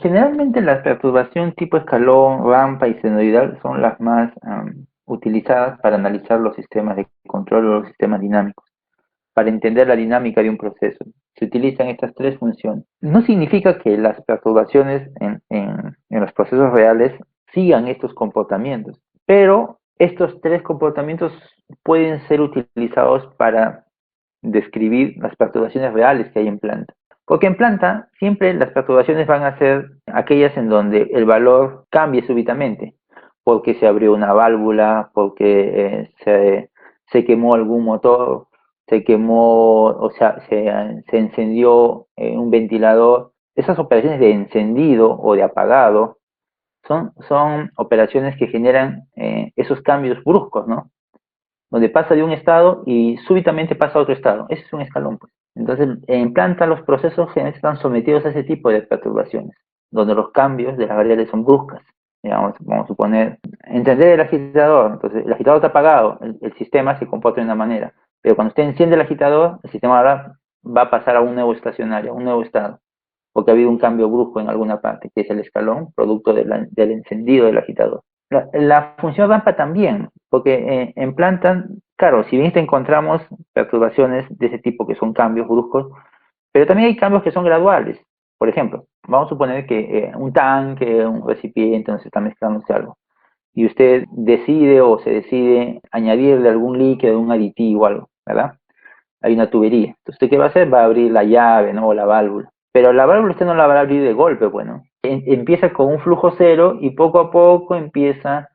Generalmente la perturbación tipo escalón, rampa y senoidal son las más utilizadas para analizar los sistemas de control o los sistemas dinámicos, para entender la dinámica de un proceso. Se utilizan estas tres funciones. No significa que las perturbaciones en los procesos reales sigan estos comportamientos, pero estos tres comportamientos pueden ser utilizados para describir las perturbaciones reales que hay en planta. Porque en planta siempre las perturbaciones van a ser aquellas en donde el valor cambie súbitamente, porque se abrió una válvula, porque se quemó algún motor, se quemó, o sea, se encendió un ventilador. Esas operaciones de encendido o de apagado son operaciones que generan esos cambios bruscos, ¿no? Donde pasa de un estado y súbitamente pasa a otro estado. Ese es un escalón, pues. Entonces, en planta los procesos generalmente están sometidos a ese tipo de perturbaciones, donde los cambios de las variables son bruscas. Digamos, vamos a suponer, encender el agitador, entonces el agitador está apagado, el sistema se comporta de una manera, pero cuando usted enciende el agitador, el sistema ahora va a pasar a un nuevo estacionario, a un nuevo estado, porque ha habido un cambio brusco en alguna parte, que es el escalón, producto del encendido del agitador. La función rampa también, porque en planta, claro, si bien te encontramos perturbaciones de ese tipo que son cambios bruscos, pero también hay cambios que son graduales. Por ejemplo, vamos a suponer que un tanque, un recipiente, no se está mezclándose algo, y usted decide o se decide añadirle algún líquido, un aditivo o algo, ¿verdad? Hay una tubería. Entonces, ¿usted qué va a hacer? Va a abrir la llave, ¿no? O la válvula. Pero la válvula usted no la va a abrir de golpe, bueno. Empieza con un flujo cero y poco a poco empieza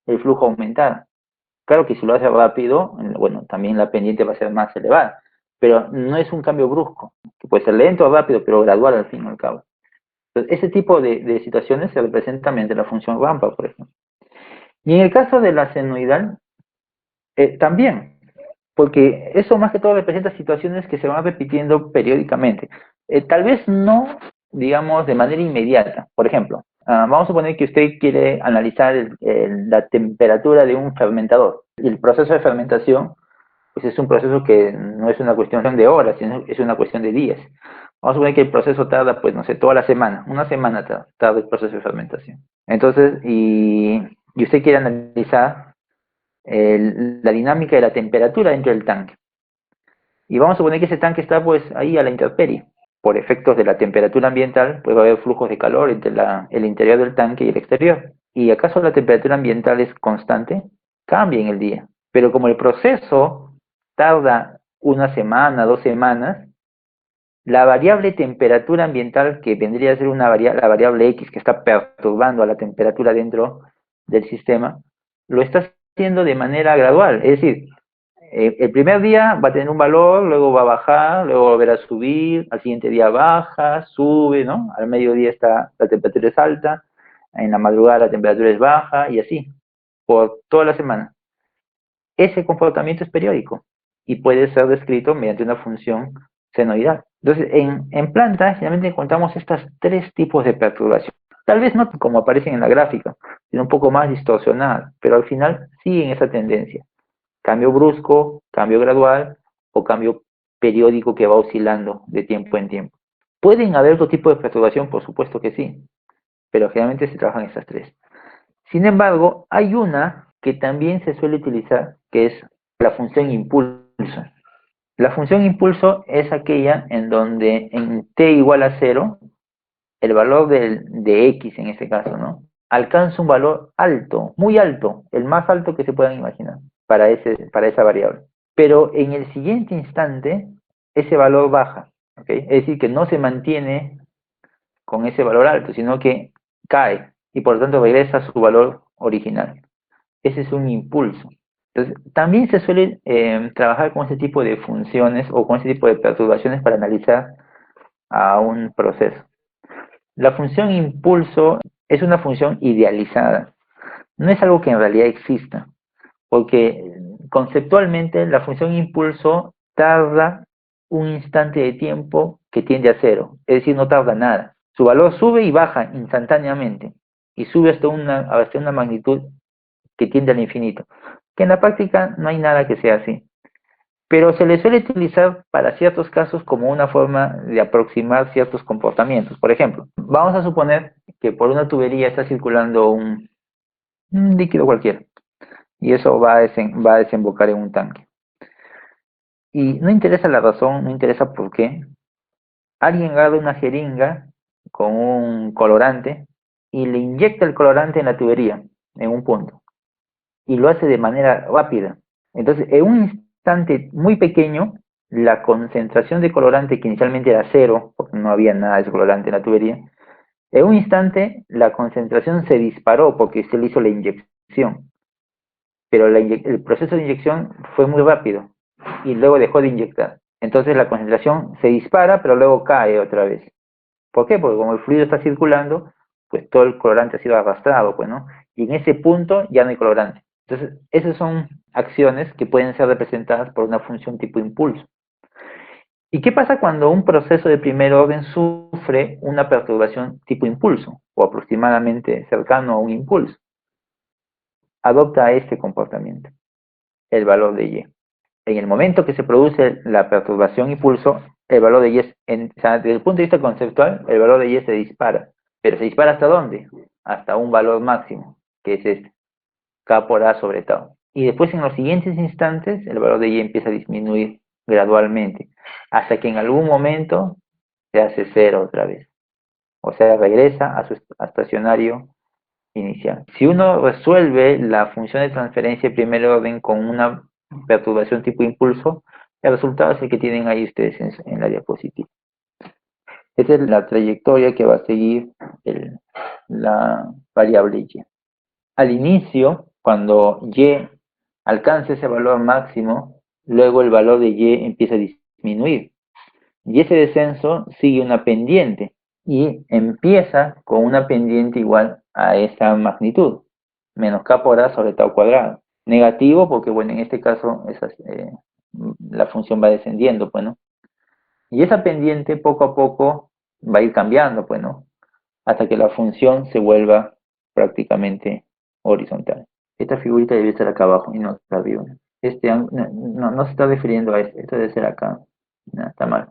el flujo a aumentar. Claro que si lo hace rápido, bueno, también la pendiente va a ser más elevada, pero no es un cambio brusco, que puede ser lento o rápido, pero gradual al fin y al cabo. Entonces, ese tipo de situaciones se representan mediante la función rampa, por ejemplo. Y en el caso de la senoidal, también, porque eso más que todo representa situaciones que se van repitiendo periódicamente. Tal vez no, digamos, de manera inmediata. Por ejemplo, vamos a suponer que usted quiere analizar la temperatura de un fermentador. El proceso de fermentación, pues es un proceso que no es una cuestión de horas, sino es una cuestión de días. Vamos a suponer que el proceso tarda, pues, no sé, toda la semana. Una semana tarda el proceso de fermentación. Entonces, y usted quiere analizar la dinámica de la temperatura dentro del tanque. Y vamos a suponer que ese tanque está pues ahí a la intemperie. Por efectos de la temperatura ambiental, pues va a haber flujos de calor entre el interior del tanque y el exterior. ¿Y acaso la temperatura ambiental es constante? Cambia en el día. Pero como el proceso tarda una semana, 2 semanas, la variable temperatura ambiental, que vendría a ser la variable X que está perturbando a la temperatura dentro del sistema, lo está haciendo de manera gradual. Es decir, el primer día va a tener un valor, luego va a bajar, luego va a volver a subir, al siguiente día baja, sube, ¿no? Al mediodía la temperatura es alta, en la madrugada la temperatura es baja y así, por toda la semana. Ese comportamiento es periódico y puede ser descrito mediante una función senoidal. Entonces, en plantas generalmente encontramos estos tres tipos de perturbación. Tal vez no como aparecen en la gráfica, sino un poco más distorsionadas, pero al final siguen esa tendencia. Cambio brusco, cambio gradual o cambio periódico que va oscilando de tiempo en tiempo. ¿Pueden haber otro tipo de perturbación? Por supuesto que sí, pero generalmente se trabajan esas tres. Sin embargo, hay una que también se suele utilizar, que es la función impulso. La función impulso es aquella en donde en t igual a 0, el valor de x en este caso, ¿no? Alcanza un valor alto, muy alto, el más alto que se puedan imaginar para esa variable. Pero en el siguiente instante, ese valor baja, ¿ok? Es decir, que no se mantiene con ese valor alto, sino que cae y por lo tanto regresa a su valor original. Ese es un impulso. Entonces, también se suele trabajar con ese tipo de funciones o con ese tipo de perturbaciones para analizar a un proceso. La función impulso es una función idealizada. No es algo que en realidad exista, porque conceptualmente la función impulso tarda un instante de tiempo que tiende a cero, es decir, no tarda nada. Su valor sube y baja instantáneamente, y sube hasta una magnitud que tiende al infinito, que en la práctica no hay nada que sea así. Pero se le suele utilizar para ciertos casos como una forma de aproximar ciertos comportamientos. Por ejemplo, vamos a suponer que por una tubería está circulando un líquido cualquiera, y eso va a desembocar en un tanque. Y no interesa la razón, no interesa por qué. Alguien agarra una jeringa con un colorante y le inyecta el colorante en la tubería, en un punto, y lo hace de manera rápida. Entonces, en un instante muy pequeño, la concentración de colorante, que inicialmente era cero, porque no había nada de ese colorante en la tubería, en un instante la concentración se disparó porque se le hizo la inyección, pero el proceso de inyección fue muy rápido y luego dejó de inyectar. Entonces la concentración se dispara, pero luego cae otra vez. ¿Por qué? Porque como el fluido está circulando, pues todo el colorante ha sido arrastrado, pues, ¿no? Y en ese punto ya no hay colorante. Entonces, esas son acciones que pueden ser representadas por una función tipo impulso. ¿Y qué pasa cuando un proceso de primer orden sufre una perturbación tipo impulso, o aproximadamente cercano a un impulso? Adopta este comportamiento, el valor de y. En el momento que se produce la perturbación impulso, el valor de y o sea, desde el punto de vista conceptual, el valor de y se dispara. ¿Pero se dispara hasta dónde? Hasta un valor máximo, que es este, K por A sobre tau. Y después en los siguientes instantes, el valor de y empieza a disminuir gradualmente, hasta que en algún momento se hace cero otra vez. O sea, regresa a su estacionario inicial. Si uno resuelve la función de transferencia de primer orden con una perturbación tipo impulso, el resultado es el que tienen ahí ustedes en la diapositiva. Esa es la trayectoria que va a seguir la variable y. Al inicio, cuando y alcanza ese valor máximo, luego el valor de y empieza a disminuir. Y ese descenso sigue una pendiente y empieza con una pendiente igual a esa magnitud, menos k por a sobre tau cuadrado. Negativo porque, bueno, en este caso la función va descendiendo, pues, ¿no? Y esa pendiente poco a poco va a ir cambiando, pues, ¿no? Hasta que la función se vuelva prácticamente horizontal. Esta figurita debe estar acá abajo y no está arriba. No se está refiriendo a esto debe ser acá. No, está mal.